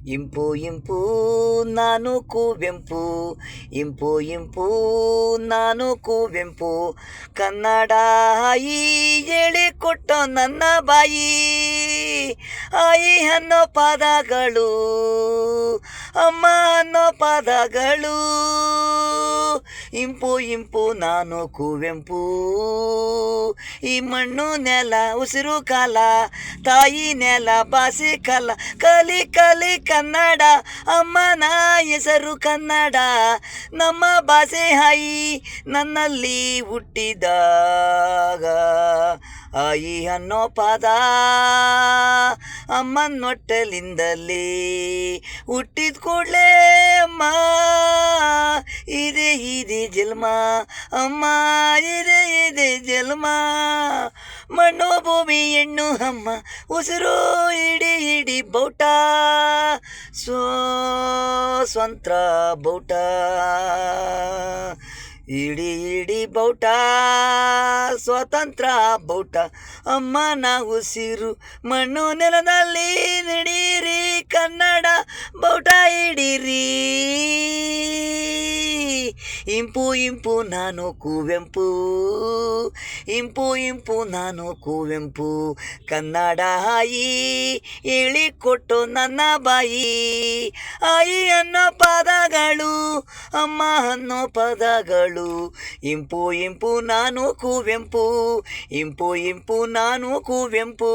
ಇಂಪು ಇಂಪು ನಾನು ಕುವೆಂಪು, ಇಂಪು ಇಂಪು ನಾನು ಕುವೆಂಪು. ಕನ್ನಡ ಆಯಿ ಹೇಳಿಕೊಟ್ಟ ನನ್ನ ಬಾಯಿ, ಆಯಿ ಅನ್ನೋ ಪದಗಳು, ಅಮ್ಮ ಅನ್ನೋ ಪದಗಳು. ಇಂಪು ಇಂಪು ನಾನು ಕುವೆಂಪು. ಈ ಮಣ್ಣು ನೆಲ ಉಸಿರು ಕಾಲ, ತಾಯಿ ನೆಲ ಭಾಷೆ ಕಾಲ. ಕಲಿ ಕಲಿ ಕನ್ನಡ, ಅಮ್ಮನ ಹೆಸರು ಕನ್ನಡ. ನಮ್ಮ ಭಾಷೆ ಆಯಿ ನನ್ನಲ್ಲಿ ಹುಟ್ಟಿದಾಗ, ಆಯಿ ಅನ್ನೋ ಪದ ಅಮ್ಮನೊಟ್ಟಲಿಂದಲೇ ಹುಟ್ಟಿದ ಕೂಡಲೇ ಅಮ್ಮ ಇದೆ ಜನ್ಮ, ಅಮ್ಮ ಇದೆ ಜನ್ಮ. ಮಣ್ಣು ಭೂಮಿ ಹೆಣ್ಣು ಅಮ್ಮ, ಉಸಿರು ಇಡಿ ಬೌಟ, ಸ್ವಂತ್ರ ಬೌಟ. ಇಡಿ ಬೌಟ, ಸ್ವತಂತ್ರ ಬೌಟ. ಅಮ್ಮನ ಉಸಿರು ಮಣ್ಣು ನೆಲದಲ್ಲಿ ನಡೀರಿ, ಕನ್ನಡ ಬೌಟ ಹಿಡೀರಿ. ಇಂಪು ಇಂಪು ನಾನು ಕುವೆಂಪು, ಇಂಪು ಇಂಪು ನಾನು ಕುವೆಂಪು. ಕನ್ನಡ ಆಯಿ ಹೇಳಿಕೊಟ್ಟು ನನ್ನ ಬಾಯಿ, ಆಯಿ ಅನ್ನೋ ಪದಗಳು, ಅಮ್ಮ ಅನ್ನೋ ಪದಗಳು. ಇಂಪು ಇಂಪು ನಾನು ಕುವೆಂಪು, ಇಂಪು ಇಂಪು ನಾನು ಕುವೆಂಪು.